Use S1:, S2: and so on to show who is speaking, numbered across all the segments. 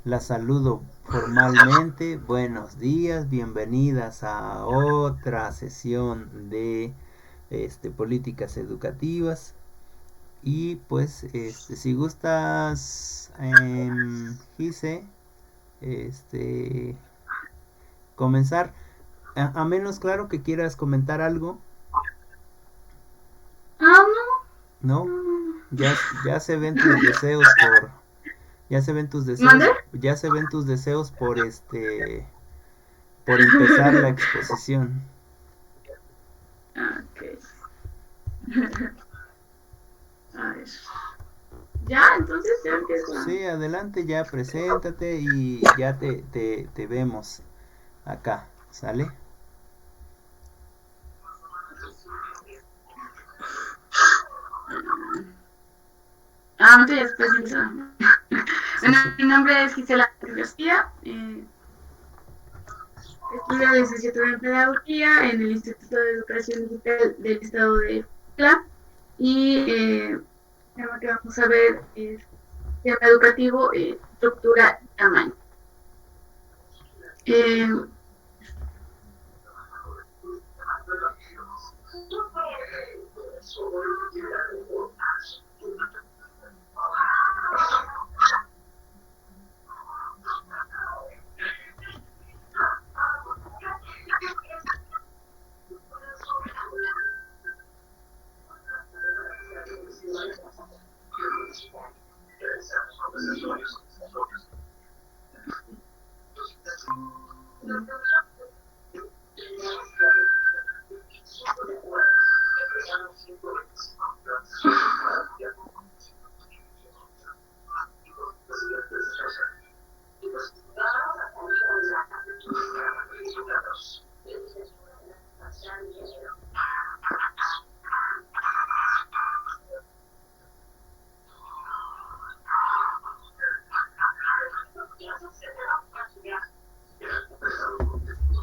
S1: La saludo formalmente. Buenos días, bienvenidas a otra sesión de políticas educativas. Y pues si gustas, Gise, este comenzar, a menos claro que quieras comentar algo. No,
S2: No.
S1: ya se ven tus deseos por ya se ven tus
S2: ¿Mande?
S1: deseos, ya se ven tus deseos por empezar la exposición.
S2: Ok. A ver. Ya, entonces ya empieza.
S1: Sí, adelante, ya preséntate y ya te vemos acá, ¿sale?
S2: Antes y después empieza.
S1: Sí,
S2: Bueno,
S1: sí.
S2: mi nombre es Gisela García. Estudio licenciatura en Pedagogía en el Instituto de Educación Digital del Estado de Puebla. Y el tema que vamos a ver es tema educativo, estructura y tamaño. Eh,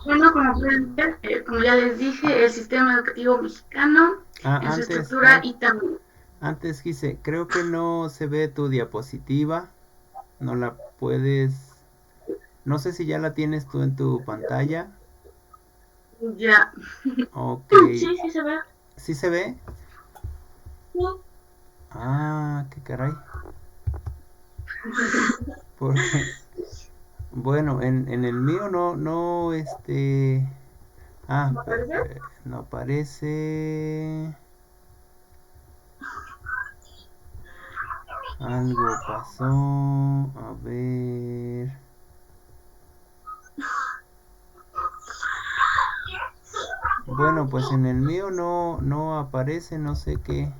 S2: Bueno, como pueden ver, como ya les dije, el sistema educativo mexicano
S1: Ah,
S2: en su estructura y tamaño.
S1: antes quise, creo que no se ve tu diapositiva, no la puedes, no sé si ya la tienes tú en tu pantalla.
S2: Ya.
S1: Ok,
S2: Sí, sí se ve.
S1: ¿sí se ve?
S2: Sí.
S1: Ah, qué caray. Porque, bueno, en el mío no,
S2: ¿Me parece?
S1: no aparece. Algo pasó. A ver. Bueno, pues en el mío no aparece, no sé qué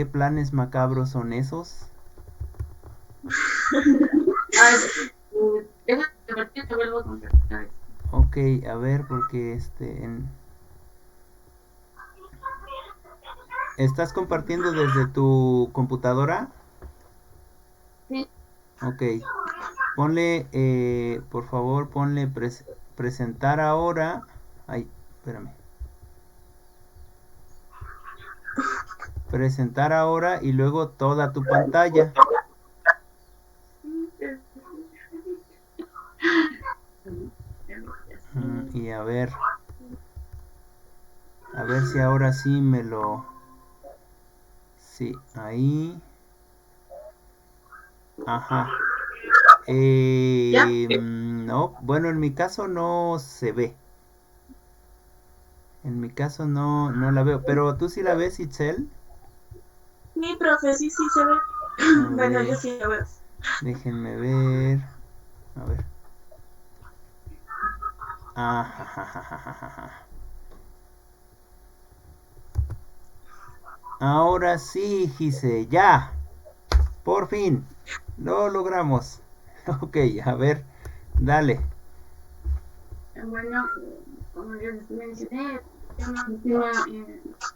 S1: planes macabros son esos.
S2: A ver, déjame convertir, te vuelvo a contactar.
S1: Ok, a ver, porque ¿estás compartiendo desde tu computadora?
S2: Sí.
S1: Ok, ponle, por favor, ponle presentar ahora. Ay, espérame. Presentar ahora y luego toda tu pantalla. Y a ver si ahora sí me lo... Sí, ahí. Ajá.
S2: ¿Ya?
S1: No, bueno, en mi caso no se ve. En mi caso no la veo. Pero tú sí la ves, Itzel.
S2: Sí, profe, sí, sí se ve.
S1: A
S2: Bueno, yo
S1: ver,
S2: sí lo veo.
S1: déjenme ver. A ver. Ajá. Ahora sí, Gise, ya. Por fin. Lo logramos. Ok, a ver. Dale.
S2: Bueno, como yo les mencioné, el sistema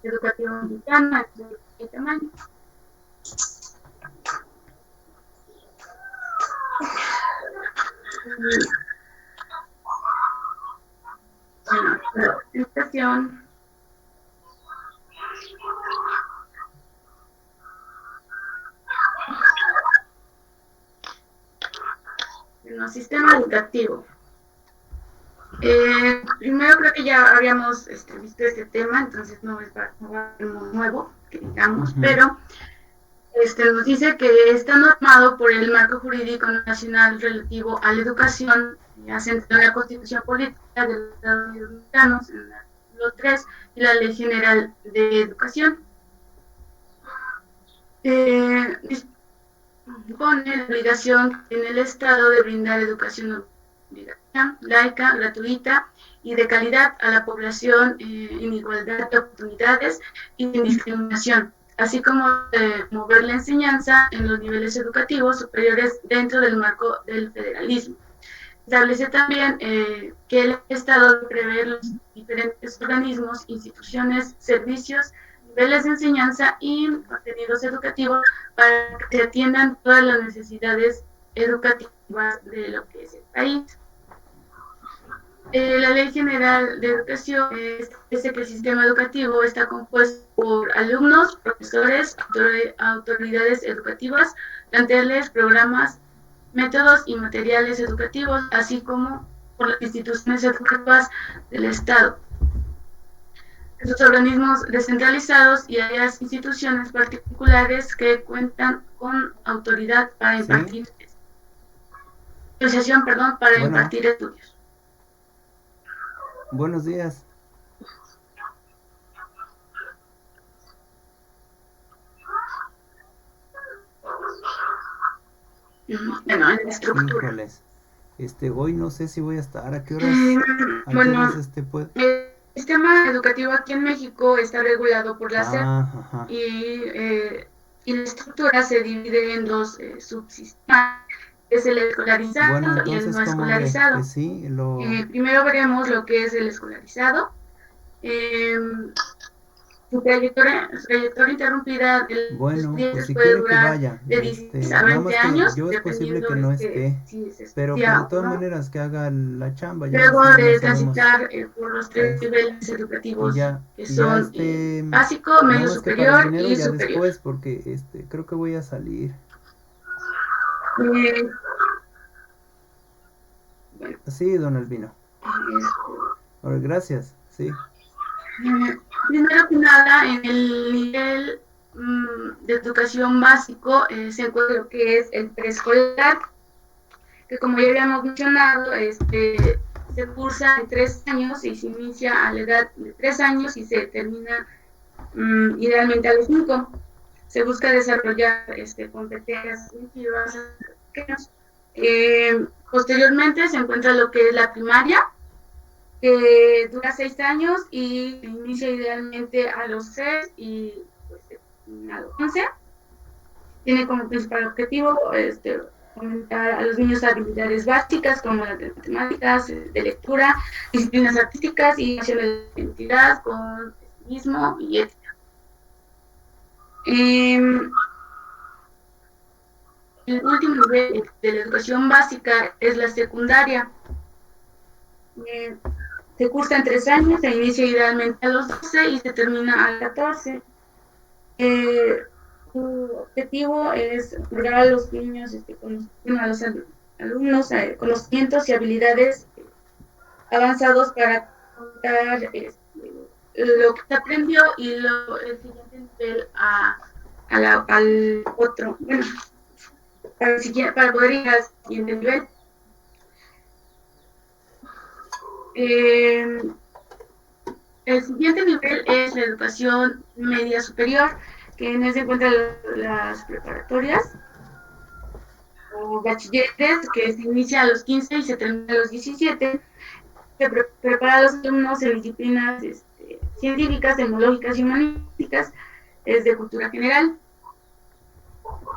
S2: educativo mexicano es de tamaño. Bueno, educación. Bueno, sistema educativo. Primero creo que ya habíamos visto este tema, entonces no es algo nuevo, que digamos, pero nos dice que está normado por el marco jurídico nacional relativo a la educación, asentado en la Constitución Política de los Estados Unidos Mexicanos, en el artículo 3, y la Ley General de Educación. Pone la obligación en el Estado de brindar educación obligatoria, laica, gratuita y de calidad a la población en igualdad de oportunidades y sin discriminación, así como promover la enseñanza en los niveles educativos superiores dentro del marco del federalismo. Establece también que el Estado debe prever los diferentes organismos, instituciones, servicios, niveles de enseñanza y contenidos educativos para que se atiendan todas las necesidades educativas de lo que es el país. La Ley General de Educación establece que el sistema educativo está compuesto por alumnos, profesores, autoridades educativas, planteles, programas, métodos y materiales educativos, así como por las instituciones educativas del Estado, sus organismos descentralizados y aquellas instituciones particulares que cuentan con autoridad para impartir, para impartir estudios.
S1: Buenos días.
S2: Bueno, en estructura.
S1: Híjoles. Hoy no sé si voy a estar. ¿A qué horas?
S2: Bueno, el sistema educativo aquí en México está regulado por la SEP y la estructura se divide en dos subsistemas. Es el escolarizado y el no escolarizado. Primero veremos lo que es el escolarizado. Su trayectoria interrumpida de los estudiantes
S1: si
S2: puede durar
S1: de
S2: 16 a 20 años.
S1: Yo es posible que no esté, pero pues, de todas maneras que haga la chamba.
S2: Luego de transitar por los tres niveles educativos que son básico, medio superior y
S1: ya
S2: superior.
S1: Después, porque creo que voy a salir.
S2: Bueno.
S1: Sí, don Albino. Gracias, sí.
S2: Primero que nada, en el nivel de educación básico se encuentra lo que es el preescolar, que como ya habíamos mencionado, se cursa en 3 años y se inicia a la edad de 3 años y se termina idealmente a los 5. Se busca desarrollar competencias cognitivas. Posteriormente se encuentra lo que es la primaria, que dura 6 años y inicia idealmente a los 6 y pues, a los 11. Tiene como principal objetivo fomentar a los niños habilidades básicas como las de matemáticas, de lectura, disciplinas artísticas y nociones de identidad con civismo y ética. El último nivel de la educación básica es la secundaria. Se cursa en 3 años, se inicia idealmente a los 12 y se termina a los 14. Su objetivo es lograr a los niños, a los alumnos, conocimientos y habilidades avanzados para contar lo que se aprendió y el siguiente nivel al otro. Bueno, para poder ir al siguiente nivel. El siguiente nivel es la educación media superior, que en él se encuentran las preparatorias o bachilleres, que se inicia a los 15 y se termina a los 17. Se prepara a los alumnos en disciplinas científicas, tecnológicas y humanísticas, de cultura general.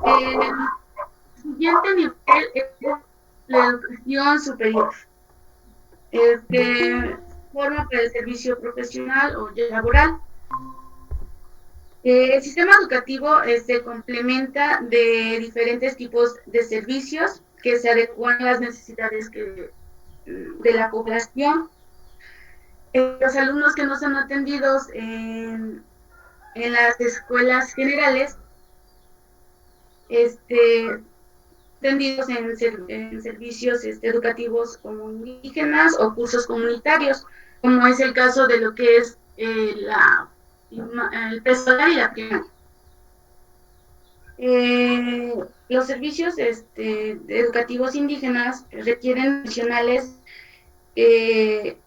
S2: El siguiente nivel es la educación superior, que forma para el servicio profesional o laboral. El sistema educativo se complementa de diferentes tipos de servicios que se adecuan a las necesidades de la población. Los alumnos que no son atendidos en las escuelas generales tendidos en servicios educativos como indígenas o cursos comunitarios, como es el caso de lo que es el preescolar y la primaria. Los servicios educativos indígenas requieren profesionales que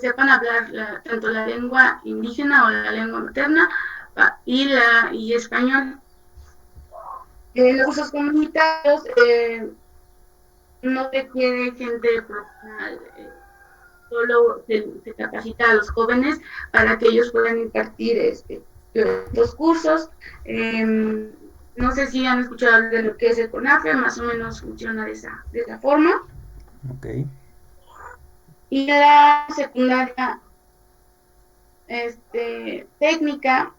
S2: sepan hablar tanto la lengua indígena o la lengua materna y español. Los cursos comunitarios no requiere gente profesional, solo se capacita a los jóvenes para que ellos puedan impartir estos cursos. No sé si han escuchado de lo que es el CONAFE, más o menos funciona de esa forma.
S1: Ok.
S2: Y la secundaria técnica,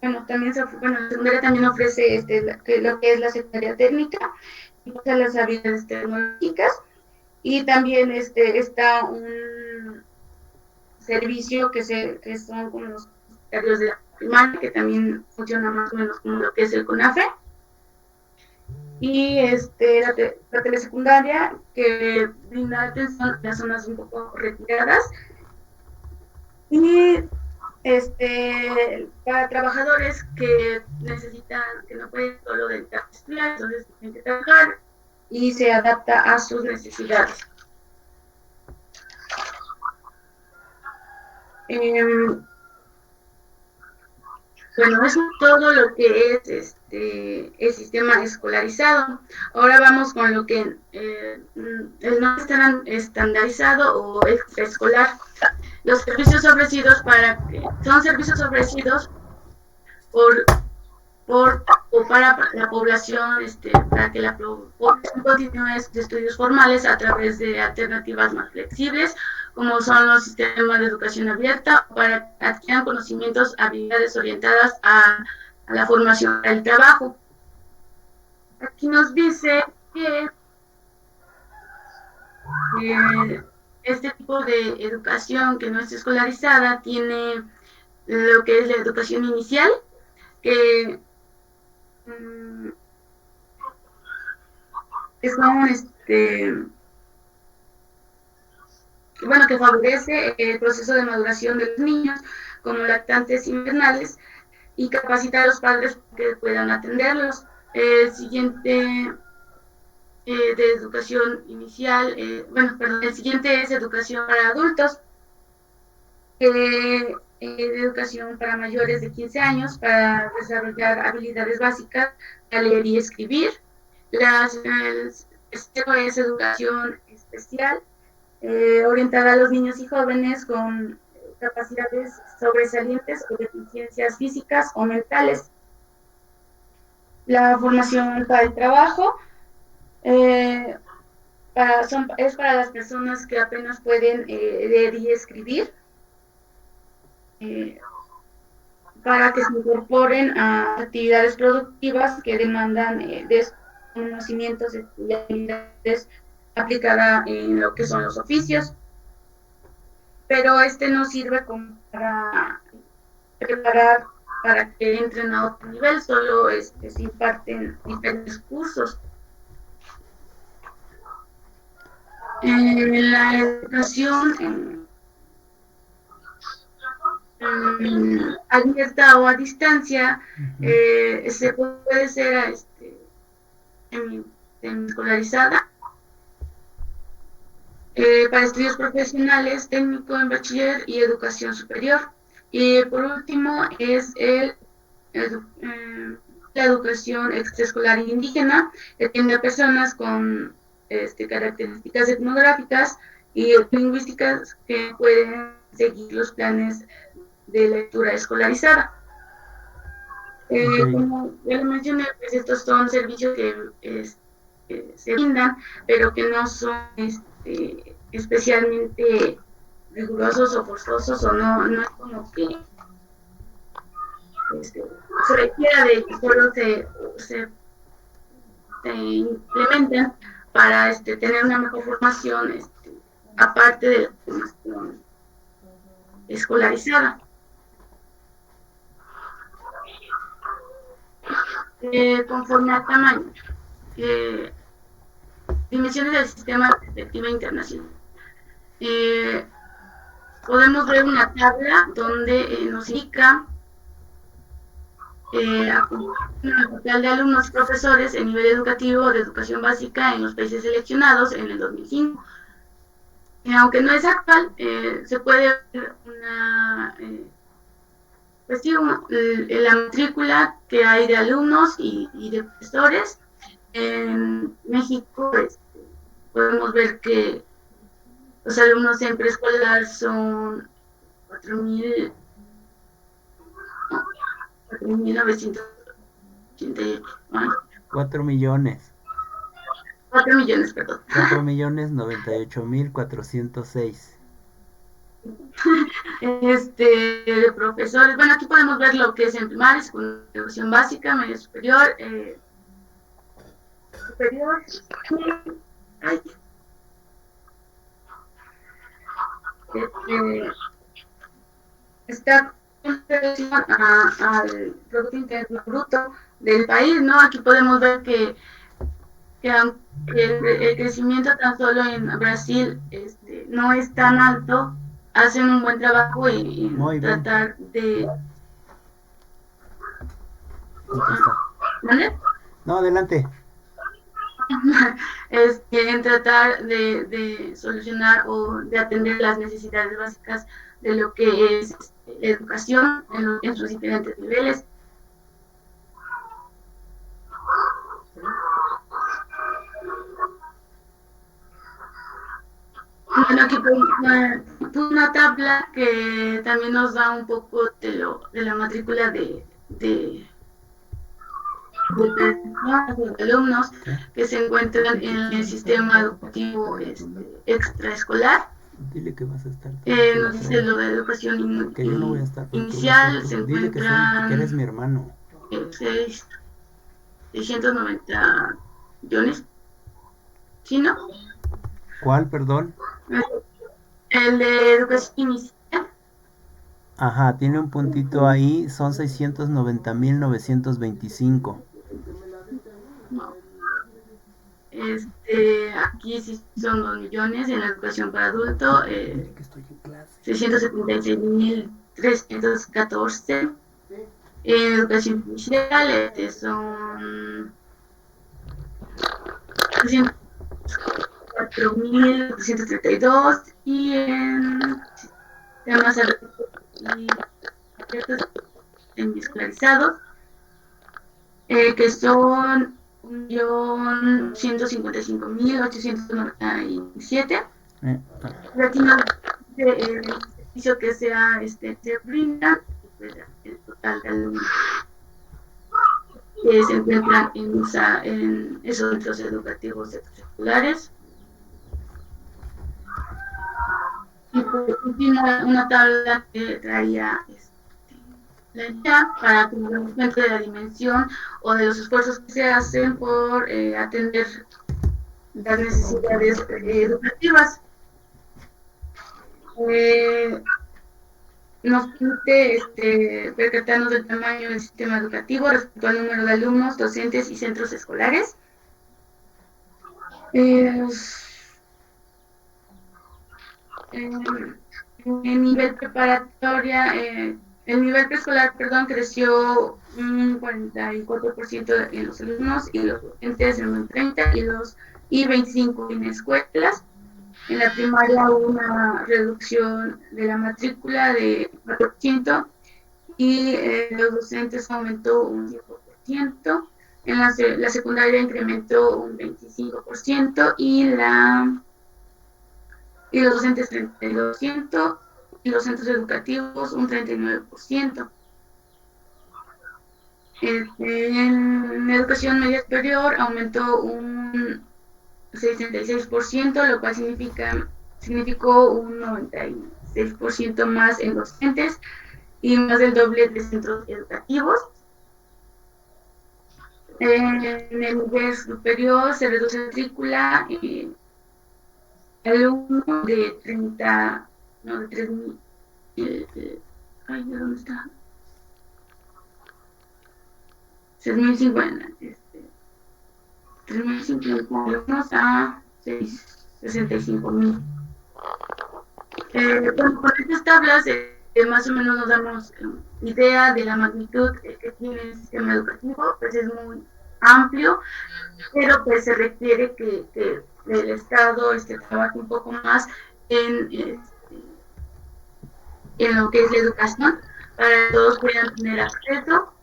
S2: bueno, la secundaria también ofrece lo que es la secundaria técnica, las habilidades tecnológicas, y también está un servicio que son como los secretarios de la primaria, que también funciona más o menos como lo que es el CONAFE, y la telesecundaria, que brinda atención a las zonas un poco retiradas, y para trabajadores que necesitan, que no pueden solo dedicar a estudiar, entonces tienen que trabajar y se adapta a sus necesidades. Bueno, eso es todo lo que es el sistema escolarizado. Ahora vamos con lo que el no estandarizado o extraescolar. Los servicios ofrecidos son servicios ofrecidos para la población, para que la población continúe sus estudios formales a través de alternativas más flexibles, como son los sistemas de educación abierta, para que adquieran conocimientos, habilidades orientadas a la formación del trabajo. Aquí nos dice que este tipo de educación que no es escolarizada tiene lo que es la educación inicial, que que favorece el proceso de maduración de los niños como lactantes invernales y capacita a los padres que puedan atenderlos. El siguiente de educación inicial, el siguiente es educación para adultos, de educación para mayores de 15 años para desarrollar habilidades básicas a leer y escribir. Esto es educación especial, orientada a los niños y jóvenes con capacidades sobresalientes o deficiencias físicas o mentales. La formación para el trabajo es para las personas que apenas pueden leer y escribir, para que se incorporen a actividades productivas que demandan conocimientos y habilidades aplicadas en lo que son los oficios, pero no sirve como para preparar para que entren a otro nivel, solo se imparten diferentes cursos. La educación abierta o a distancia se puede ser escolarizada para estudios profesionales, técnico en bachiller y educación superior. Y por último es la educación extraescolar indígena, que atiende a personas con características etnográficas y lingüísticas que pueden seguir los planes de lectura escolarizada. Como ya lo mencioné, pues estos son servicios que se brindan, pero que no son especialmente rigurosos o forzosos, o no es como que se requiera de que solo se implementen para tener una mejor formación, aparte de la formación escolarizada. Conforme al tamaño. eh, dimensiones del sistema de perspectiva internacional. Podemos ver una tabla donde nos indica el total de alumnos y profesores en nivel educativo de educación básica en los países seleccionados en el 2005. Aunque no es actual, se puede ver pues sí, la matrícula que hay de alumnos y de profesores. En México podemos ver que los alumnos en preescolar son 4.988.
S1: 4 millones.
S2: 4 millones, perdón.
S1: 4.098.406.
S2: De profesores. Bueno, aquí podemos ver lo que es en primaria, secundaria, educación básica, media superior, superior. Ay, está en relación al Producto Interno Bruto del país, ¿no? Aquí podemos ver que aunque el crecimiento tan solo en Brasil no es tan alto, hacen un buen trabajo en
S1: Muy bien.
S2: tratar de...
S1: Contesta.
S2: ¿Vale?
S1: No, adelante.
S2: En tratar de solucionar o de atender las necesidades básicas de lo que es la educación en sus diferentes niveles. Bueno, aquí una tabla que también nos da un poco de la matrícula de alumnos que se encuentran en el sistema educativo extraescolar.
S1: Dile que vas a estar.
S2: Nos dice lo de educación
S1: Que yo no voy a estar,
S2: inicial, se
S1: dile que eres mi hermano.
S2: 690 millones. ¿Sí, no?
S1: ¿Cuál, perdón?
S2: El de educación inicial.
S1: Ajá, tiene un puntito ahí, son 690.925.
S2: No. Aquí sí son 2 millones en la educación para adulto, 676.314. En educación inicial son 4.432 y en temas y escolarizados, que son 1.155.897. El servicio que se brinda, el total de alumnos que se encuentran en esos centros educativos extracurriculares. Y por último, una tabla que traía la idea para que nos demos cuenta de la dimensión o de los esfuerzos que se hacen por atender las necesidades educativas. Nos permite percatarnos del tamaño del sistema educativo respecto al número de alumnos, docentes y centros escolares. En nivel preparatoria, el nivel preescolar, perdón, creció un 44% en los alumnos y los docentes en un 30% y 25% en escuelas. En la primaria hubo una reducción de la matrícula de 4% y los docentes aumentó un 5%. En la secundaria incrementó un 25% y los docentes 32% y los centros educativos un 39%. En educación media superior aumentó un 66%, lo cual significó un 96% más en docentes y más del doble de centros educativos. En el nivel superior se reduce la matrícula alumno de 30, no, de 3.000, ay, ¿de dónde está? 6.050, 3.050 alumnos a 65.000. Bueno, con estas tablas más o menos nos damos idea de la magnitud que tiene el sistema educativo, pues es muy amplio, pero pues se requiere que el Estado trabaje un poco más en, en lo que es la educación, para que todos puedan tener acceso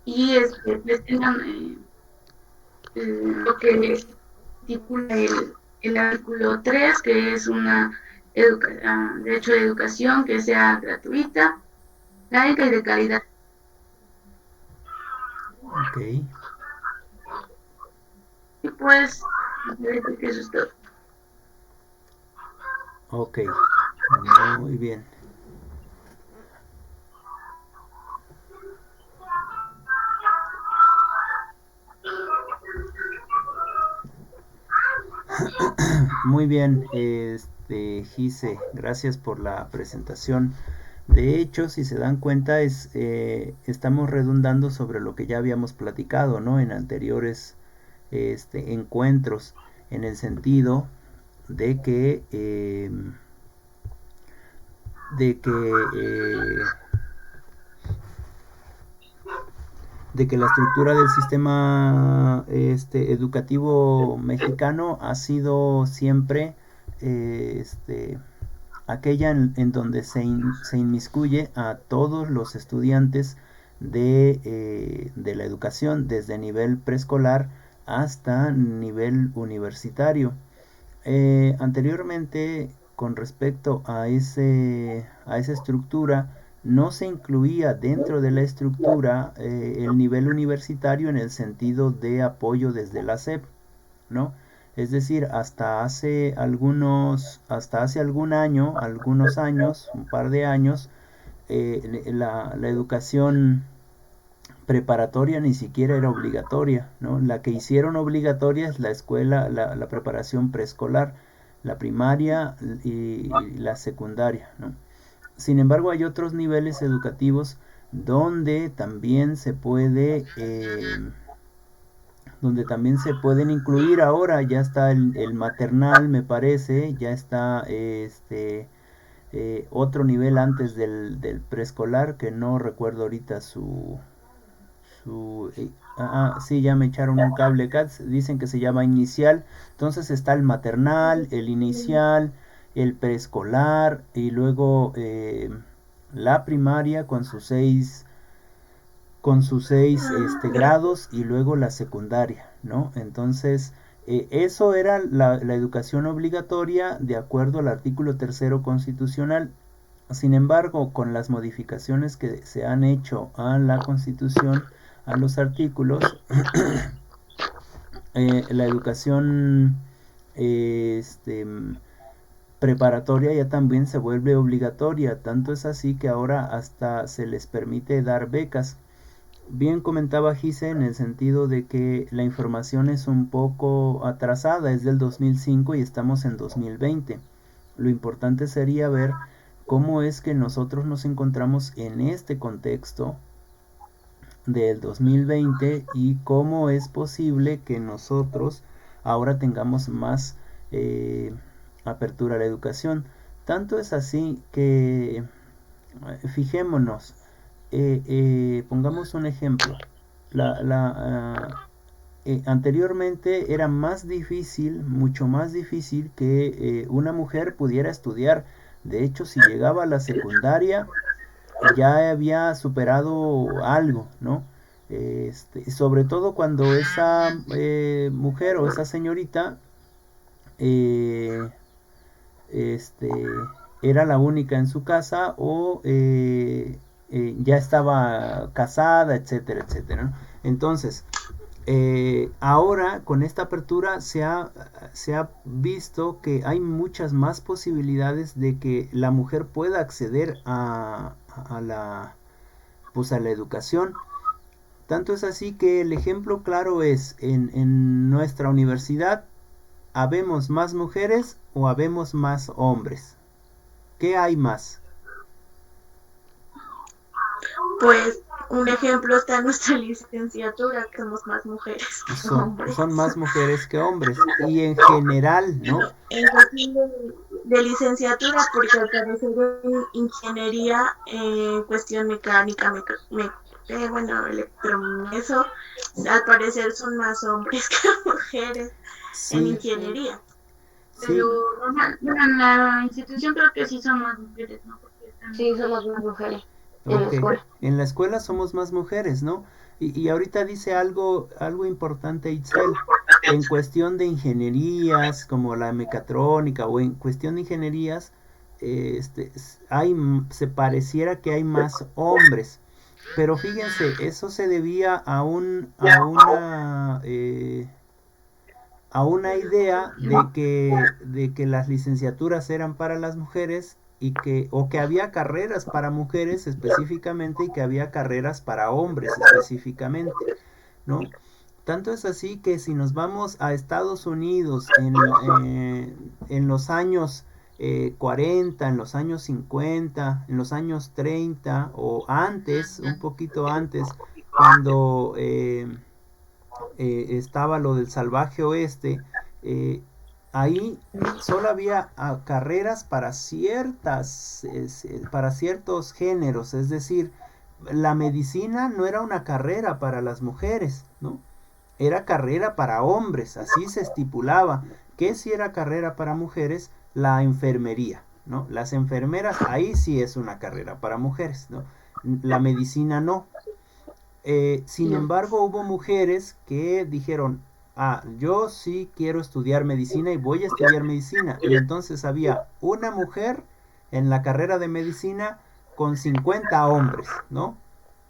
S2: y pues tengan lo que estipula el artículo 3, que es una derecho de educación que sea gratuita, laica y de calidad.
S1: Ok.
S2: Y pues, creo que eso es todo.
S1: Ok. Muy bien. Muy bien, Gise, gracias por la presentación. De hecho, si se dan cuenta, estamos redundando sobre lo que ya habíamos platicado, ¿no? En anteriores encuentros, en el sentido de que de que de que la estructura del sistema educativo mexicano ha sido siempre aquella en donde se inmiscuye a todos los estudiantes de la educación desde nivel preescolar hasta nivel universitario. Anteriormente, con respecto a esa estructura, no se incluía dentro de la estructura el nivel universitario en el sentido de apoyo desde la SEP, ¿no? Es decir, hasta hace algún año, algunos años, un par de años, la educación preparatoria ni siquiera era obligatoria, ¿no? La que hicieron obligatoria es la escuela, la preparación preescolar, la primaria y la secundaria, ¿no? Sin embargo, hay otros niveles educativos donde también se puede donde también se pueden incluir ahora. Ya está el maternal, me parece, ya está otro nivel antes del preescolar, que no recuerdo ahorita sí, ya me echaron un cable acá, dicen que se llama inicial. Entonces está el maternal, el inicial, el preescolar y luego la primaria con sus seis grados, y luego la secundaria, ¿no? Entonces, eso era la educación obligatoria de acuerdo al artículo tercero constitucional. Sin embargo, con las modificaciones que se han hecho a la Constitución, a los artículos, la educación preparatoria ya también se vuelve obligatoria. Tanto es así que ahora hasta se les permite dar becas. Bien comentaba Gise en el sentido de que la información es un poco atrasada, es del 2005 y estamos en 2020. Lo importante sería ver cómo es que nosotros nos encontramos en este contexto del 2020 y cómo es posible que nosotros ahora tengamos más apertura a la educación. Tanto es así que fijémonos, pongamos un ejemplo. Anteriormente era más difícil, mucho más difícil que una mujer pudiera estudiar. De hecho, si llegaba a la secundaria, ya había superado algo, ¿no? Sobre todo cuando esa mujer o esa señorita eh, este, era la única en su casa o ya estaba casada, etcétera, etcétera, ¿no? Entonces, ahora con esta apertura se ha visto que hay muchas más posibilidades de que la mujer pueda acceder pues a la educación. Tanto es así que el ejemplo claro es en nuestra universidad. ¿Habemos más mujeres o habemos más hombres? ¿Qué hay más?
S2: Pues un ejemplo está en nuestra licenciatura, que somos más mujeres que hombres.
S1: Son más mujeres que hombres. Y en general, ¿no?
S2: En cuestión de licenciatura, porque al parecer en ingeniería, cuestión mecánica, bueno, electromeso, al parecer son más hombres que mujeres en
S1: Sí,
S2: ingeniería.
S1: sí,
S2: Pero bueno, en la institución creo que sí son más mujeres, ¿no? Porque
S3: Sí, somos más mujeres en la
S1: ok.
S3: escuela.
S1: En la escuela somos más mujeres, ¿no? Y ahorita dice algo importante, Itzel, en cuestión de ingenierías como la mecatrónica o en cuestión de ingenierías, se pareciera que hay más hombres. Pero fíjense, eso se debía a una idea de que las licenciaturas eran para las mujeres o que había carreras para mujeres específicamente y que había carreras para hombres específicamente, ¿no? Tanto es así que si nos vamos a Estados Unidos en los años 40, en los años 50, en los años 30 o antes, un poquito antes, cuando estaba lo del salvaje oeste, ahí solo había carreras para ciertos géneros, es decir, la medicina no era una carrera para las mujeres, ¿no? Era carrera para hombres, así se estipulaba. Que si era carrera para mujeres, la enfermería, ¿no? Las enfermeras, ahí sí es una carrera para mujeres, ¿no? La medicina no. Sin embargo, hubo mujeres que dijeron, yo sí quiero estudiar medicina y voy a estudiar medicina. Y entonces había una mujer en la carrera de medicina con 50 hombres, ¿no?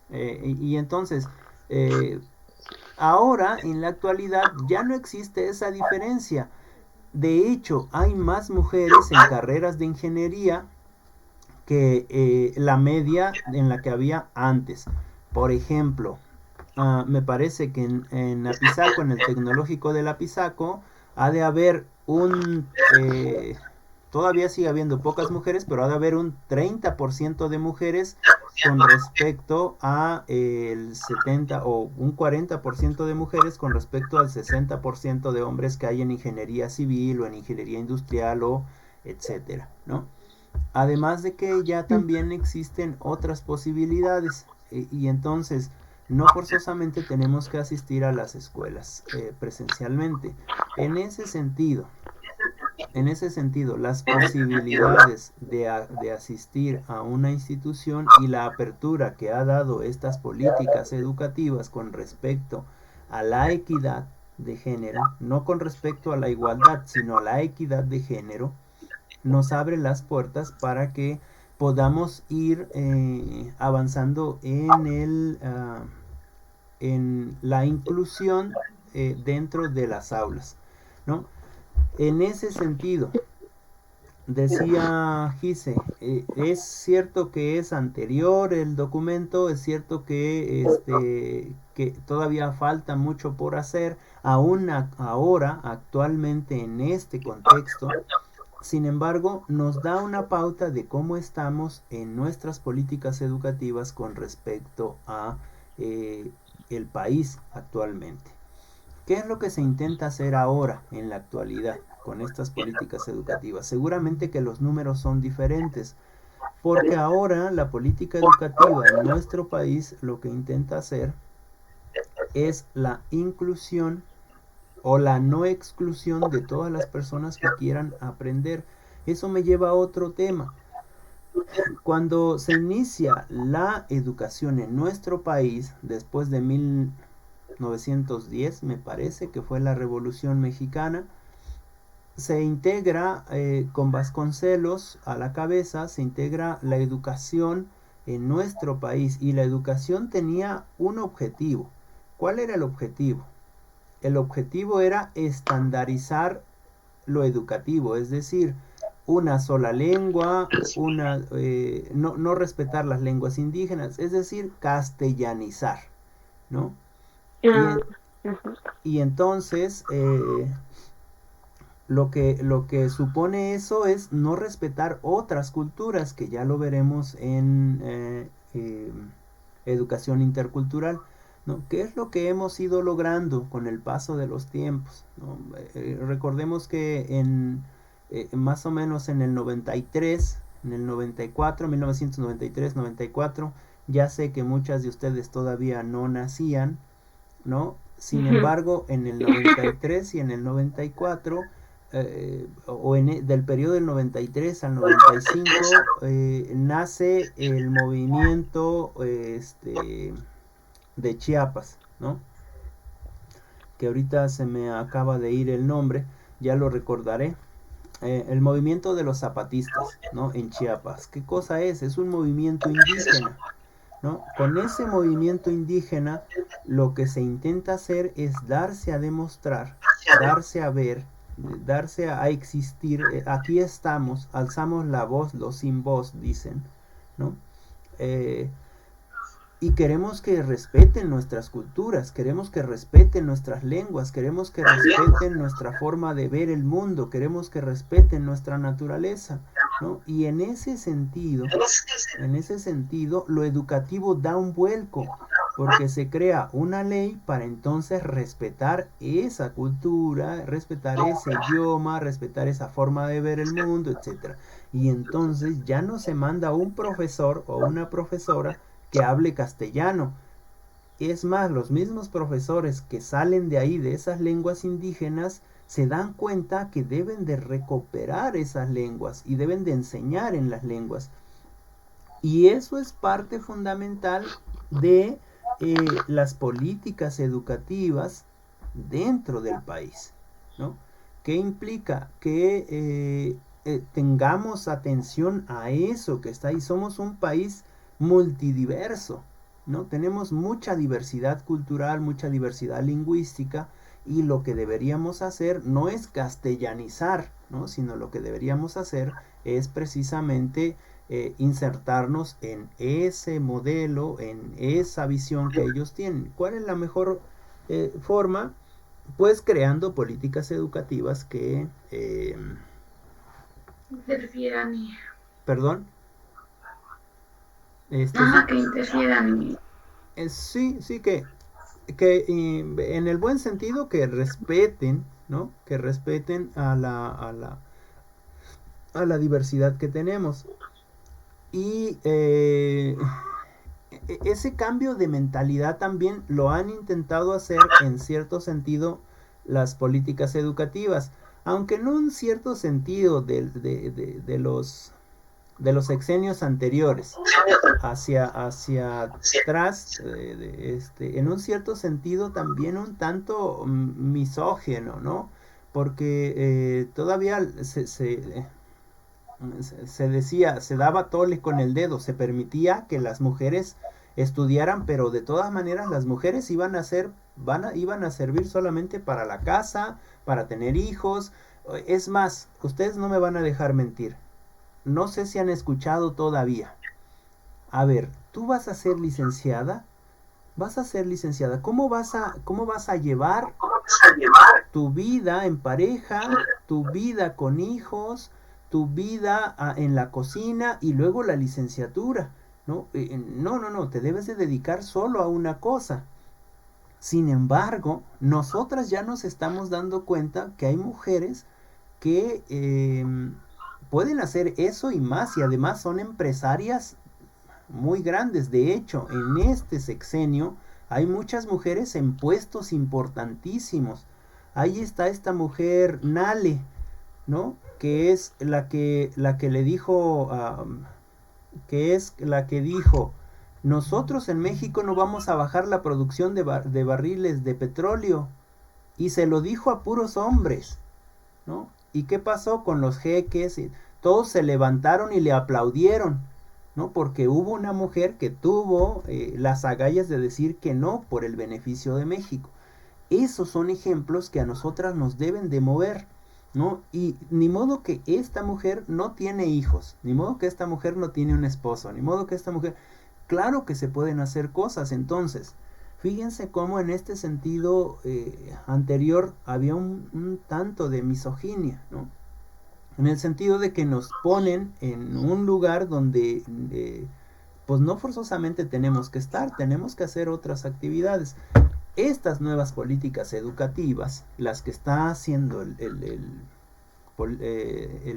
S1: Y entonces, ahora, en la actualidad, ya no existe esa diferencia. De hecho, hay más mujeres en carreras de ingeniería que la media en la que había antes. Por ejemplo, me parece que en Apizaco, en el tecnológico de Apizaco, ha de haber todavía sigue habiendo pocas mujeres, pero ha de haber un 30% de mujeres con respecto a el 70 o un 40% de mujeres con respecto al 60% de hombres que hay en ingeniería civil o en ingeniería industrial o etcétera, ¿no? Además de que ya también existen otras posibilidades y entonces no forzosamente tenemos que asistir a las escuelas presencialmente. En ese sentido, las posibilidades de asistir a una institución y la apertura que ha dado estas políticas educativas con respecto a la equidad de género, no con respecto a la igualdad, sino a la equidad de género, nos abre las puertas para que podamos ir avanzando en la inclusión dentro de las aulas, ¿no? En ese sentido, decía Gise, es cierto que es anterior el documento, es cierto que todavía falta mucho por hacer, aún ahora, actualmente en este contexto. Sin embargo, nos da una pauta de cómo estamos en nuestras políticas educativas con respecto a el país actualmente. ¿Qué es lo que se intenta hacer ahora en la actualidad con estas políticas educativas? Seguramente que los números son diferentes, porque ahora la política educativa en nuestro país lo que intenta hacer es la inclusión o la no exclusión de todas las personas que quieran aprender. Eso me lleva a otro tema. Cuando se inicia la educación en nuestro país, después de 1910, me parece que fue la Revolución Mexicana, se integra con Vasconcelos a la cabeza, se integra la educación en nuestro país y la educación tenía un objetivo. ¿Cuál era el objetivo? El objetivo era estandarizar lo educativo, es decir, una sola lengua, no respetar las lenguas indígenas, es decir, castellanizar, ¿no? Y entonces lo que supone eso es no respetar otras culturas, que ya lo veremos educación intercultural, ¿no? ¿Qué es lo que hemos ido logrando con el paso de los tiempos, ¿no? Recordemos que más o menos en el 93, en el 94, 1993, 94, ya sé que muchas de ustedes todavía no nacían, ¿no? Sin embargo, en el 93 y en el 94, del periodo del 93 al 95, nace el movimiento de Chiapas, ¿no? Que ahorita se me acaba de ir el nombre, ya lo recordaré. El movimiento de los zapatistas, ¿no? En Chiapas. ¿Qué cosa es? Es un movimiento indígena, ¿no? Con ese movimiento indígena lo que se intenta hacer es darse a demostrar, darse a ver, darse a existir. Aquí estamos, alzamos la voz, los sin voz, dicen, ¿no? Eh, y queremos que respeten nuestras culturas, queremos que respeten nuestras lenguas, queremos que respeten nuestra forma de ver el mundo, queremos que respeten nuestra naturaleza, ¿no? Y en ese sentido, lo educativo da un vuelco, porque se crea una ley para entonces respetar esa cultura, respetar ese idioma, respetar esa forma de ver el mundo, etcétera. Y entonces ya no se manda un profesor o una profesora que hable castellano. Es más, los mismos profesores que salen de ahí, de esas lenguas indígenas, se dan cuenta que deben de recuperar esas lenguas y deben de enseñar en las lenguas. Y eso es parte fundamental de las políticas educativas dentro del país, ¿no? ¿Qué implica? Que tengamos atención a eso que está ahí. Somos un país multidiverso, ¿no? Tenemos mucha diversidad cultural, mucha diversidad lingüística, y lo que deberíamos hacer no es castellanizar, ¿no? Sino lo que deberíamos hacer es precisamente insertarnos en ese modelo, en esa visión que ellos tienen. ¿Cuál es la mejor forma? Pues creando políticas educativas que...
S2: interfieran y...
S1: Perdón.
S2: Ajá, que interfieran y...
S1: Sí, sí, que en el buen sentido que respeten, ¿no? Que respeten a la diversidad que tenemos. Y ese cambio de mentalidad también lo han intentado hacer en cierto sentido las políticas educativas, aunque no en cierto sentido de los sexenios anteriores hacia atrás, en un cierto sentido también un tanto misógeno, ¿no? Porque todavía se decía, se daba tole con el dedo, se permitía que las mujeres estudiaran, pero de todas maneras las mujeres iban a servir solamente para la casa, para tener hijos. Es más, ustedes no me van a dejar mentir. No sé si han escuchado todavía. A ver, tú vas a ser licenciada, ¿cómo vas a llevar tu vida en pareja, tu vida con hijos, tu vida en la cocina y luego la licenciatura? No, no, te debes de dedicar solo a una cosa. Sin embargo, nosotras ya nos estamos dando cuenta que hay mujeres que pueden hacer eso y más, y además son empresarias muy grandes. De hecho, en este sexenio hay muchas mujeres en puestos importantísimos. Ahí está esta mujer Nale, ¿no? Que es la que le dijo, que es la que dijo, nosotros en México no vamos a bajar la producción de barriles de petróleo. Y se lo dijo a puros hombres, ¿no? ¿Y qué pasó con los jeques? Todos se levantaron y le aplaudieron, ¿no? Porque hubo una mujer que tuvo las agallas de decir que no por el beneficio de México. Esos son ejemplos que a nosotras nos deben de mover, ¿no? Y ni modo que esta mujer no tiene hijos, ni modo que esta mujer no tiene un esposo, ni modo que esta mujer... Claro que se pueden hacer cosas. Entonces, fíjense cómo en este sentido anterior había un tanto de misoginia, ¿no? En el sentido de que nos ponen en un lugar donde pues no forzosamente tenemos que estar, tenemos que hacer otras actividades. Estas nuevas políticas educativas, las que está haciendo el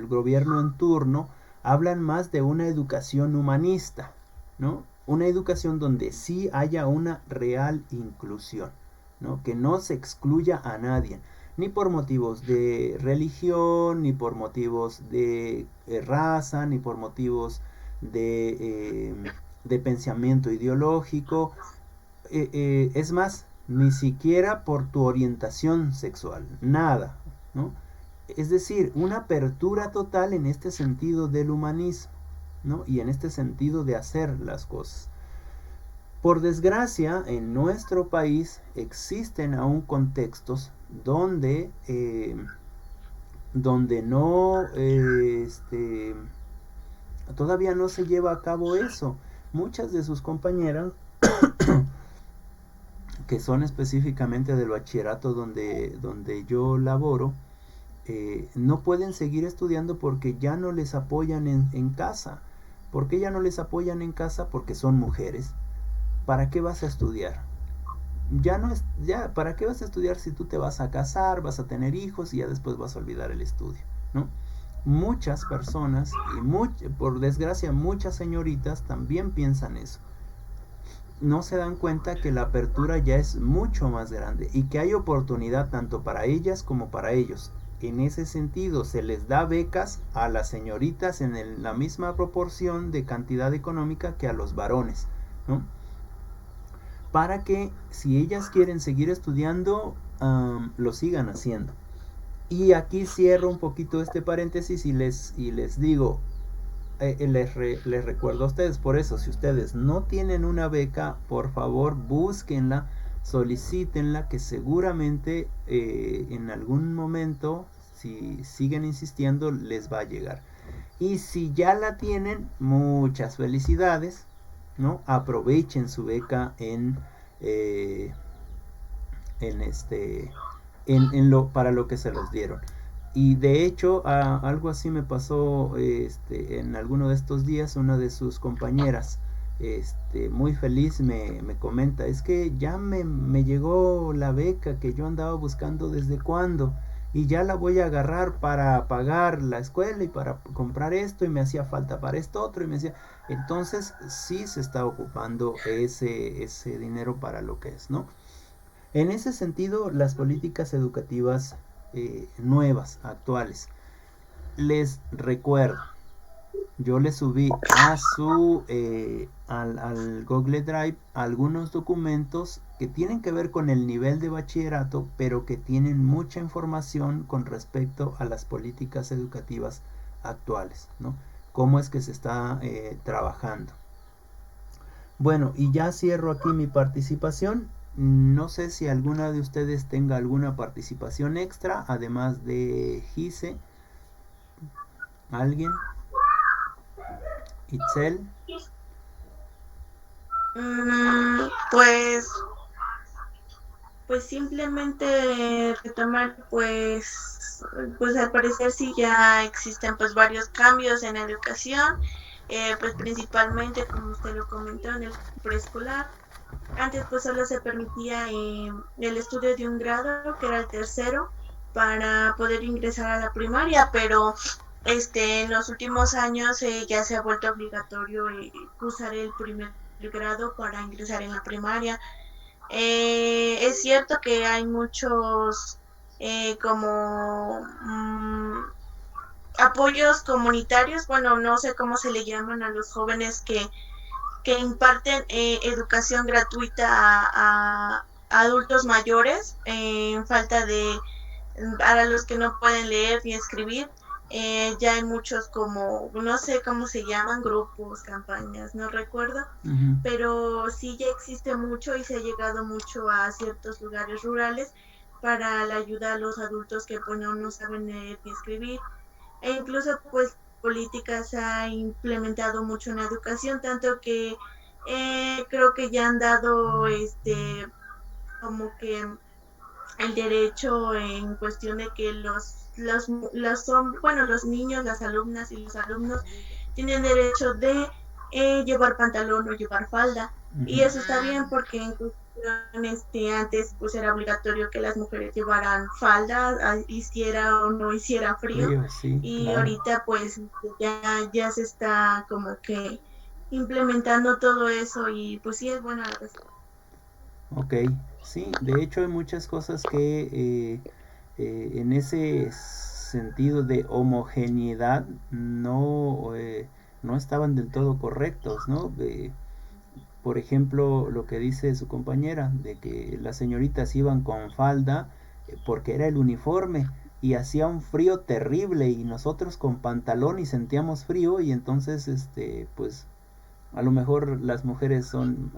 S1: gobierno en turno, hablan más de una educación humanista, ¿no? Una educación donde sí haya una real inclusión, ¿no? Que no se excluya a nadie, ni por motivos de religión, ni por motivos de raza, ni por motivos de pensamiento ideológico. Es más, ni siquiera por tu orientación sexual, nada, ¿no? Es decir, una apertura total en este sentido del humanismo, ¿no? Y en este sentido de hacer las cosas. Por desgracia, en nuestro país existen aún contextos donde no, todavía no se lleva a cabo eso. Muchas de sus compañeras, que son específicamente del bachillerato donde yo laboro, no pueden seguir estudiando porque ya no les apoyan en casa. ¿Por qué ya no les apoyan en casa? Porque son mujeres. ¿Para qué vas a estudiar? ¿Para qué vas a estudiar si tú te vas a casar, vas a tener hijos y ya después vas a olvidar el estudio, ¿no? Muchas personas, por desgracia muchas señoritas también piensan eso. No se dan cuenta que la apertura ya es mucho más grande y que hay oportunidad tanto para ellas como para ellos. En ese sentido, se les da becas a las señoritas en la misma proporción de cantidad económica que a los varones, ¿no? Para que si ellas quieren seguir estudiando, lo sigan haciendo. Y aquí cierro un poquito este paréntesis y les digo, les recuerdo a ustedes, por eso, si ustedes no tienen una beca, por favor búsquenla, solicítenla, que seguramente en algún momento, si siguen insistiendo, les va a llegar. Y si ya la tienen, muchas felicidades, ¿no? Aprovechen su beca para lo que se los dieron. Y de hecho, algo así me pasó en alguno de estos días. Una de sus compañeras, muy feliz, me comenta: es que ya me llegó la beca que yo andaba buscando desde cuándo, y ya la voy a agarrar para pagar la escuela y para comprar esto, y me hacía falta para esto otro, y me decía, entonces sí se está ocupando ese dinero para lo que es, ¿no? En ese sentido, las políticas educativas nuevas, actuales, les recuerdo, yo les subí al Google Drive algunos documentos que tienen que ver con el nivel de bachillerato, pero que tienen mucha información con respecto a las políticas educativas actuales, ¿no? Cómo es que se está trabajando. Bueno, y ya cierro aquí mi participación. No sé si alguna de ustedes tenga alguna participación extra, además de Gise. ¿Alguien? ¿Itzel?
S4: Pues simplemente retomar, pues al parecer sí ya existen pues varios cambios en la educación, pues principalmente, como usted lo comentó, en el preescolar. Antes pues solo se permitía el estudio de un grado, que era el tercero, para poder ingresar a la primaria, pero en los últimos años ya se ha vuelto obligatorio cursar el primer grado para ingresar en la primaria. Es cierto que hay muchos como apoyos comunitarios, bueno, no sé cómo se le llaman a los jóvenes que imparten educación gratuita a adultos mayores en falta de, para los que no pueden leer ni escribir. Ya hay muchos, como, no sé cómo se llaman, grupos, campañas, no recuerdo, pero sí ya existe mucho y se ha llegado mucho a ciertos lugares rurales para la ayuda a los adultos que pues no saben leer ni escribir. E incluso pues políticas se ha implementado mucho en la educación, tanto que creo que ya han dado como que el derecho en cuestión de que los niños, las alumnas y los alumnos tienen derecho de llevar pantalón o llevar falda. Y
S1: Ujú.
S4: eso está bien porque en antes pues era obligatorio que las mujeres llevaran falda, hiciera o no hiciera frío.
S1: Frío, sí,
S4: Y
S1: claro.
S4: ahorita pues ya se está como que implementando todo eso y pues sí es bueno a la vez.
S1: Ok, sí, de hecho hay muchas cosas que en ese sentido de homogeneidad no estaban del todo correctos, ¿no? Por ejemplo, lo que dice su compañera, de que las señoritas iban con falda porque era el uniforme y hacía un frío terrible y nosotros con pantalón y sentíamos frío y entonces, pues a lo mejor las mujeres son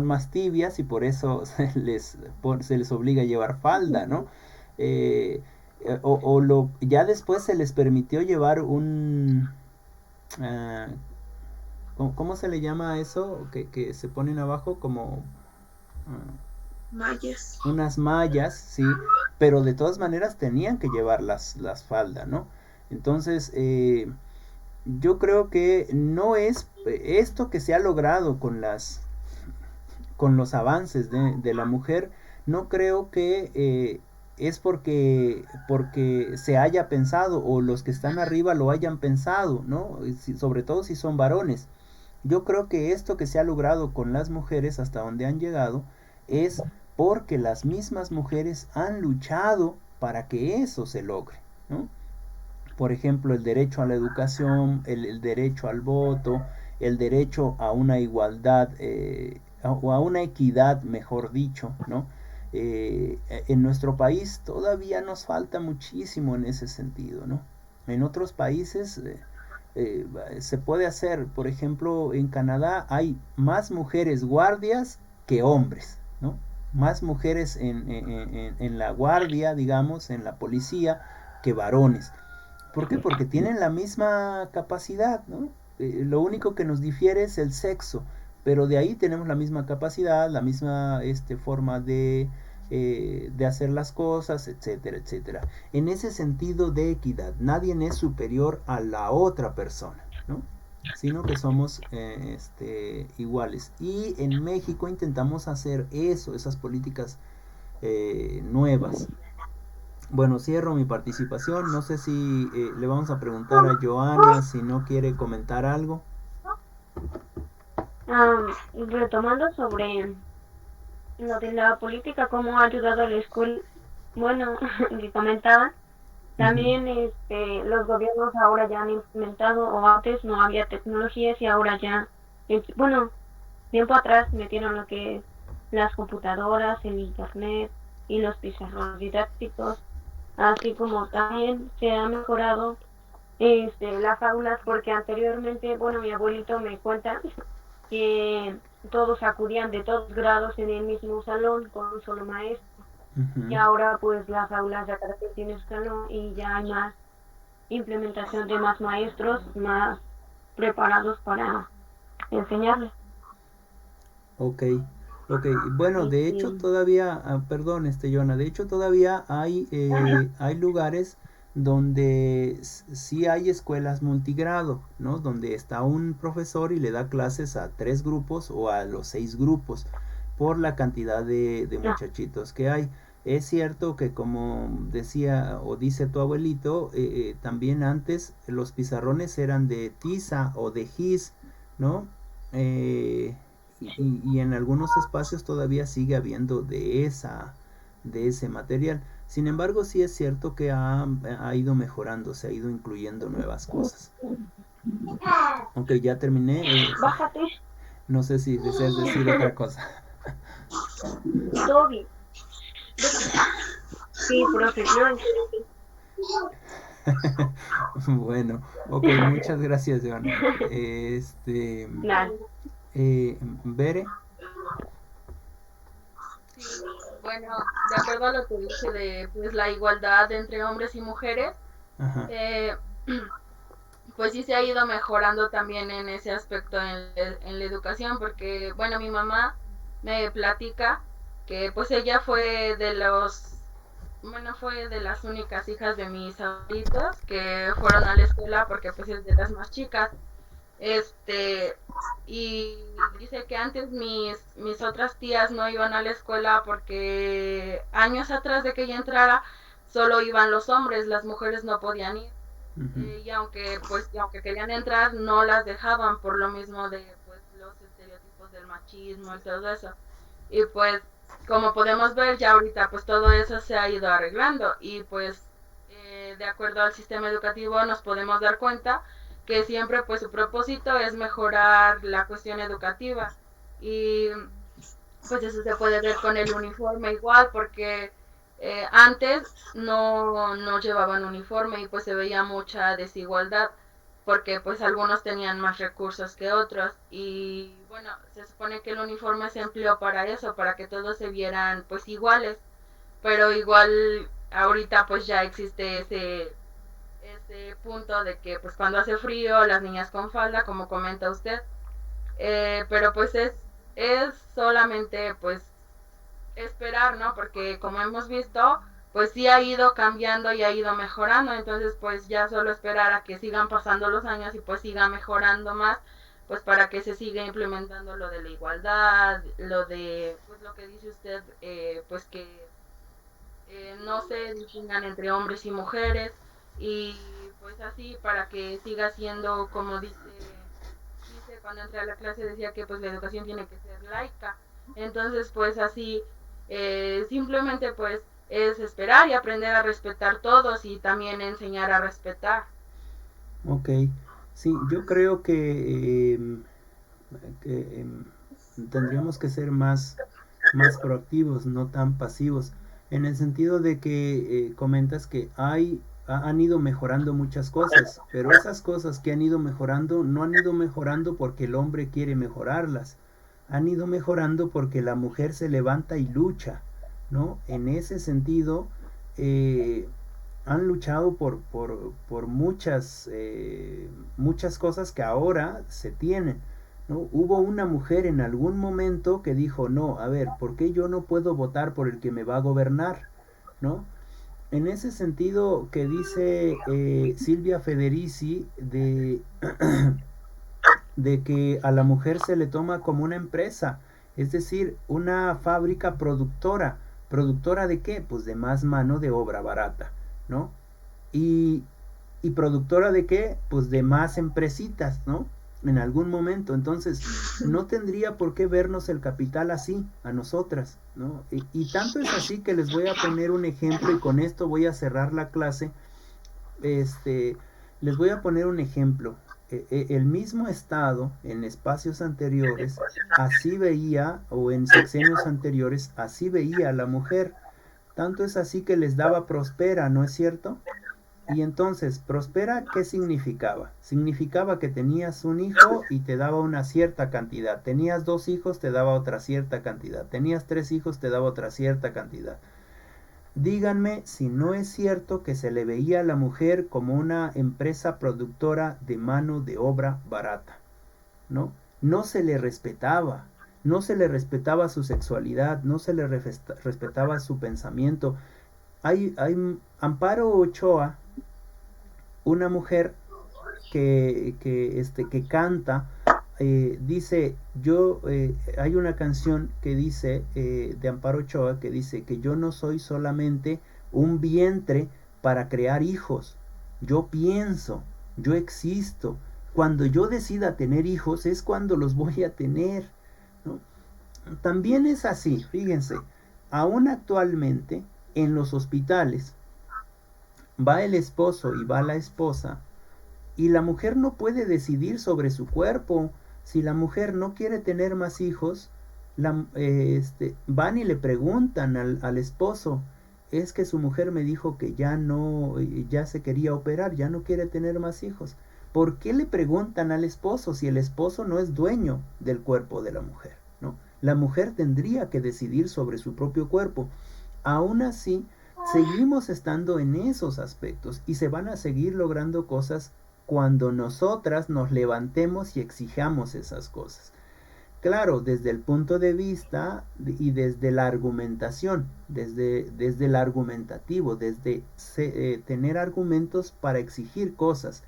S1: más tibias y por eso se les obliga a llevar falda, ¿no? Eh, ya después se les permitió llevar ah, ¿cómo se le llama eso? Que se ponen abajo como
S4: Mayas.
S1: unas mallas, sí, pero de todas maneras tenían que llevar las faldas, ¿no? Entonces, yo creo que no es esto que se ha logrado con los avances de la mujer, no creo que es porque se haya pensado o los que están arriba lo hayan pensado, ¿no? Sobre todo si son varones. Yo creo que esto que se ha logrado con las mujeres hasta donde han llegado es porque las mismas mujeres han luchado para que eso se logre, ¿no? Por ejemplo, el derecho a la educación, el derecho al voto, el derecho a una igualdad o a una equidad, mejor dicho, ¿no? En nuestro país todavía nos falta muchísimo en ese sentido, ¿no? En otros países se puede hacer, por ejemplo, en Canadá hay más mujeres guardias que hombres, ¿no? Más mujeres en la guardia, digamos, en la policía, que varones. ¿Por qué? Porque tienen la misma capacidad, ¿no? Lo único que nos difiere es el sexo, pero de ahí tenemos la misma capacidad, la misma forma de hacer las cosas, etcétera, etcétera. En ese sentido de equidad, nadie es superior a la otra persona, ¿no? Sino que somos iguales. Y en México intentamos hacer eso, esas políticas nuevas. Bueno, cierro mi participación. No sé si le vamos a preguntar a Joana si no quiere comentar algo.
S3: Retomando sobre lo de la política, cómo ha ayudado a la escuela, bueno, que comentaba,
S1: Ujú.
S3: también los gobiernos ahora ya han implementado, o antes no había tecnologías y ahora ya, bueno, tiempo atrás metieron lo que es las computadoras, el internet y los pizarrones didácticos, así como también se ha mejorado las aulas, porque anteriormente, bueno, mi abuelito me cuenta que todos acudían de todos grados en el mismo salón con un solo maestro. Y
S1: Ujú.
S3: ahora pues las aulas ya cada quien tiene su salón y ya hay más implementación de más maestros más preparados para enseñarles.
S1: Ok, ok. Bueno, de hecho
S3: Este,
S1: todavía, perdón, Joana, de hecho todavía hay lugares donde sí hay escuelas multigrado, ¿no? Donde está un profesor y le da clases a 3 grupos o a los 6 grupos por la cantidad de
S3: no,
S1: muchachitos que hay. Es cierto que como decía o dice tu abuelito, también antes los pizarrones eran de tiza o de gis, ¿no? Eh, y en algunos espacios todavía sigue habiendo de ese material. Sin embargo, sí es cierto que ha ido mejorando, se ha ido incluyendo nuevas cosas. Ok, ya terminé.
S3: bájate,
S1: No sé si deseas decir otra cosa.
S3: todo bien, déjame. Sí, profe, no,
S1: Bueno, ok, muchas gracias, Joana.
S3: nada.
S1: Bere.
S5: Sí, bueno, de acuerdo a lo que dice de pues la igualdad entre hombres y mujeres,
S1: Ajá.
S5: eh, pues sí se ha ido mejorando también en ese aspecto en la educación, porque bueno, mi mamá me platica que pues ella fue fue de las únicas hijas de mis abuelitos que fueron a la escuela porque pues es de las más chicas. Y dice que antes mis otras tías no iban a la escuela porque años atrás de que ella entrara solo iban los hombres, las mujeres no podían ir. Y aunque querían entrar no las dejaban por lo mismo de pues los estereotipos del machismo y todo eso. Y pues como podemos ver ya ahorita pues todo eso se ha ido arreglando y pues de acuerdo al sistema educativo nos podemos dar cuenta que siempre pues su propósito es mejorar la cuestión educativa y pues eso se puede ver con el uniforme igual porque antes no llevaban uniforme y pues se veía mucha desigualdad porque pues algunos tenían más recursos que otros y bueno, se supone que el uniforme se empleó para eso, para que todos se vieran pues iguales, pero igual ahorita pues ya existe ese punto de que pues cuando hace frío las niñas con falda, como comenta usted, pero pues es solamente pues esperar, ¿no? Porque como hemos visto, pues sí ha ido cambiando y ha ido mejorando, entonces pues ya solo esperar a que sigan pasando los años y pues siga mejorando más, pues para que se siga implementando lo de la igualdad, lo de, pues lo que dice usted, pues que no se distingan entre hombres y mujeres y pues así para que siga siendo como dice cuando entré a la clase decía que pues la educación tiene que ser laica, entonces pues así simplemente pues es esperar y aprender a respetar todos y también enseñar a respetar.
S1: Ok, sí, yo creo que tendríamos que ser más proactivos, no tan pasivos, en el sentido de que comentas que han ido mejorando muchas cosas, pero esas cosas que han ido mejorando no han ido mejorando porque el hombre quiere mejorarlas, han ido mejorando porque la mujer se levanta y lucha, ¿no? En ese sentido, han luchado por muchas cosas que ahora se tienen, ¿no? Hubo una mujer en algún momento que dijo, no, a ver, ¿por qué yo no puedo votar por el que me va a gobernar? ¿No? En ese sentido que dice Silvia Federici de que a la mujer se le toma como una empresa, es decir, una fábrica productora. ¿Productora de qué? Pues de más mano de obra barata, ¿no? Y productora de qué? Pues de más empresitas, ¿no? En algún momento. Entonces, no tendría por qué vernos el capital así, a nosotras, ¿no? Y tanto es así que les voy a poner un ejemplo y con esto voy a cerrar la clase. Les voy a poner un ejemplo. El mismo Estado en espacios anteriores así veía, o en sexenios anteriores, así veía a la mujer. Tanto es así que les daba prospera, ¿no es cierto? Y entonces, prospera, ¿qué significaba? Significaba que tenías un hijo y te daba una cierta cantidad. Tenías 2 hijos, te daba otra cierta cantidad. Tenías 3 hijos, te daba otra cierta cantidad. Díganme si no es cierto que se le veía a la mujer como una empresa productora de mano de obra barata, ¿no? No se le respetaba, no se le respetaba su sexualidad, no se le respetaba su pensamiento. Hay Amparo Ochoa, una mujer que canta, dice, hay una canción que dice, de Amparo Ochoa, que dice que yo no soy solamente un vientre para crear hijos, yo pienso, yo existo, cuando yo decida tener hijos es cuando los voy a tener, ¿no? También es así, fíjense, aún actualmente en los hospitales va el esposo y va la esposa y la mujer no puede decidir sobre su cuerpo. Si la mujer no quiere tener más hijos, van y le preguntan al esposo, es que su mujer me dijo que ya se quería operar, ya no quiere tener más hijos. ¿Por qué le preguntan al esposo si el esposo no es dueño del cuerpo de la mujer, ¿no? La mujer tendría que decidir sobre su propio cuerpo. Aún así, seguimos estando en esos aspectos y se van a seguir logrando cosas cuando nosotras nos levantemos y exijamos esas cosas. Claro, desde el punto de vista y desde la argumentación, desde el argumentativo, desde tener argumentos para exigir cosas.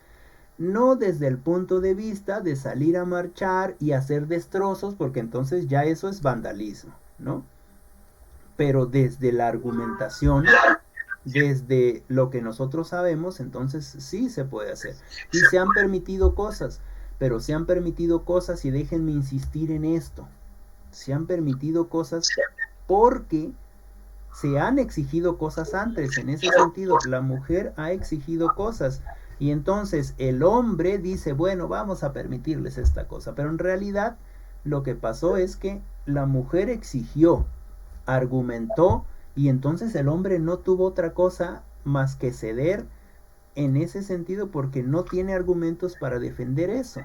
S1: No desde el punto de vista de salir a marchar y hacer destrozos, porque entonces ya eso es vandalismo, ¿no? Pero desde la argumentación, desde lo que nosotros sabemos, entonces sí se puede hacer. Y se han permitido cosas, pero se han permitido cosas, y déjenme insistir en esto, se han permitido cosas porque se han exigido cosas antes. En ese sentido, la mujer ha exigido cosas, y entonces el hombre dice, bueno, vamos a permitirles esta cosa, pero en realidad lo que pasó es que la mujer exigió, argumentó, y entonces el hombre no tuvo otra cosa más que ceder en ese sentido, porque no tiene argumentos para defender eso,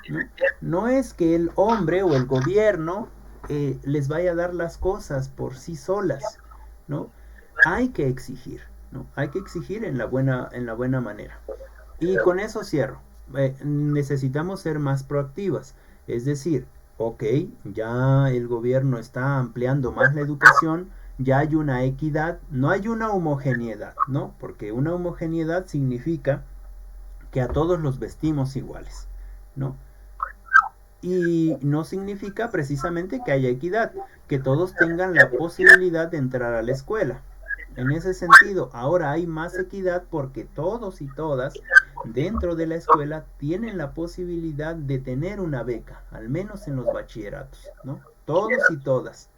S1: ¿no? No es que el hombre o el gobierno les vaya a dar las cosas por sí solas, ¿no? Hay que exigir, ¿no? Hay que exigir en la buena manera. Y con eso cierro. Necesitamos ser más proactivas, es decir, ok, ya el gobierno está ampliando más la educación, ya hay una equidad, no hay una homogeneidad, ¿no? Porque una homogeneidad significa que a todos los vestimos iguales, ¿no? Y no significa precisamente que haya equidad, que todos tengan la posibilidad de entrar a la escuela. En ese sentido, ahora hay más equidad porque todos y todas dentro de la escuela tienen la posibilidad de tener una beca, al menos en los bachilleratos, ¿no? Todos y todas.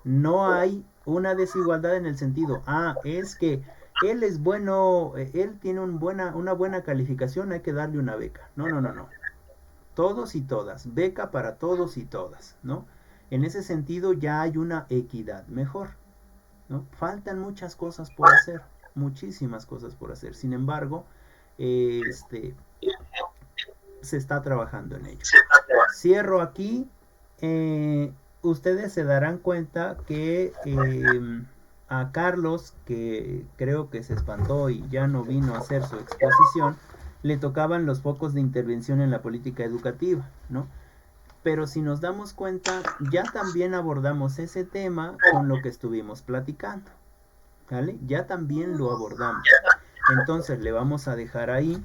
S1: No hay una desigualdad en el sentido, es que él es bueno, él tiene una buena calificación, hay que darle una beca. No. Todos y todas, beca para todos y todas, ¿no? En ese sentido ya hay una equidad mejor, ¿no? Faltan muchas cosas por hacer, muchísimas cosas por hacer. Sin embargo, se está trabajando en ello. Cierro aquí. Ustedes se darán cuenta que a Carlos, que creo que se espantó y ya no vino a hacer su exposición, le tocaban los focos de intervención en la política educativa, ¿no? Pero si nos damos cuenta, ya también abordamos ese tema con lo que estuvimos platicando, ¿vale? Ya también lo abordamos. Entonces le vamos a dejar ahí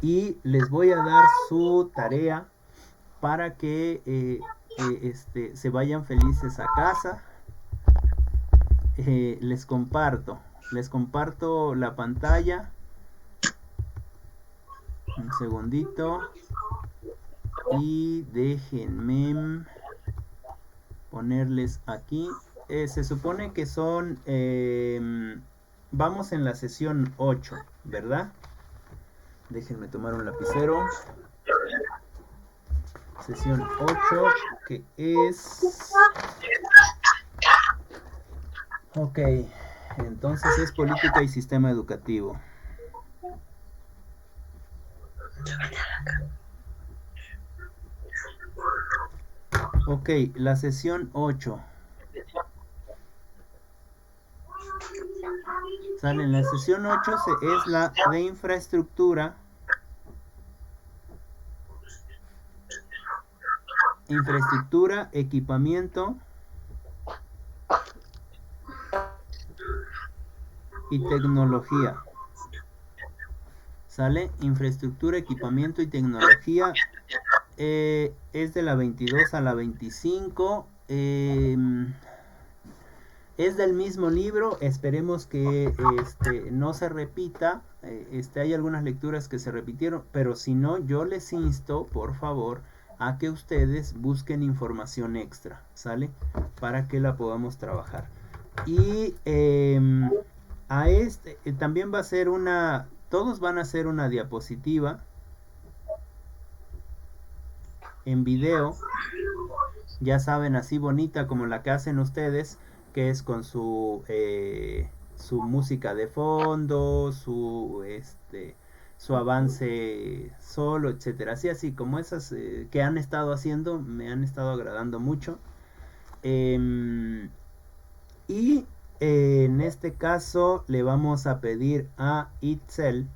S1: y les voy a dar su tarea para que se vayan felices a casa. Les comparto la pantalla. Un segundito. Y déjenme ponerles aquí. Se supone que son... vamos en la sesión 8, ¿verdad? Déjenme tomar un lapicero. Sesión 8, que es... Ok, entonces es política y sistema educativo. Ok, la sesión 8. Sale en la sesión 8 es la de infraestructura. Infraestructura, equipamiento y tecnología. Sale infraestructura, equipamiento y tecnología. Es de la 22 a la 25. Es del mismo libro. Esperemos que no se repita. Hay algunas lecturas que se repitieron, pero si no, yo les insto, por favor, a que ustedes busquen información extra, ¿sale? Para que la podamos trabajar. Y también va a ser todos van a hacer una diapositiva en video, ya saben, así bonita como la que hacen ustedes, que es con su música de fondo, su avance solo, etcétera, así como esas que han estado haciendo, me han estado agradando mucho. Y en este caso le vamos a pedir a Itzel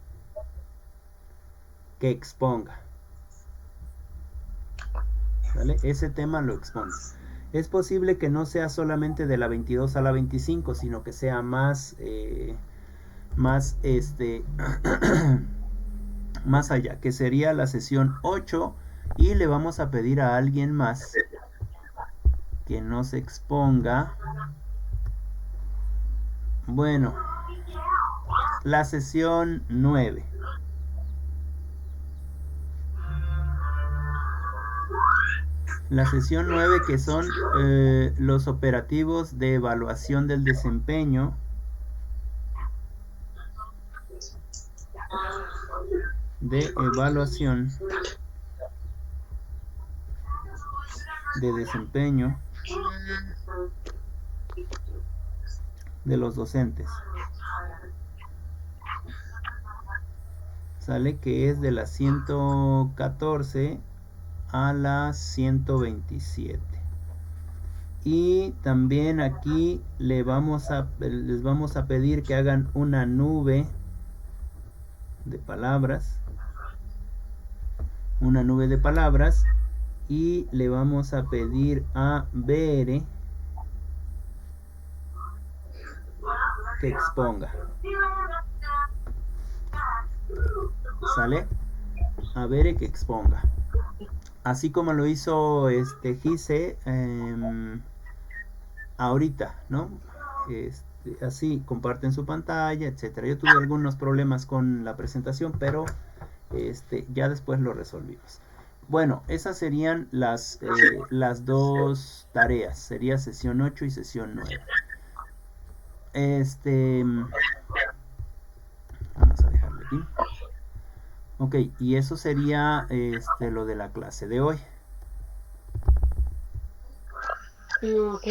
S1: que exponga, ¿vale? Ese tema lo expone. Es posible que no sea solamente de la 22 a la 25, sino que sea más más allá, que sería la sesión 8, y le vamos a pedir a alguien más que nos exponga. Bueno, la sesión 9. La sesión 9, que son los operativos de evaluación del desempeño de desempeño de los docentes. Sale que es de las 114 a las 127. Y también aquí les vamos a pedir que hagan una nube de palabras. Y le vamos a pedir a Bere que exponga. ¿Sale? A Bere que exponga. Así como lo hizo Gise ahorita, ¿no? Así, comparten su pantalla, etcétera. Yo tuve algunos problemas con la presentación, pero ya después lo resolvimos. Bueno, esas serían las dos tareas. Sería sesión 8 y sesión 9. Vamos a dejarlo aquí. Ok, y eso sería lo de la clase de hoy.
S3: Ok.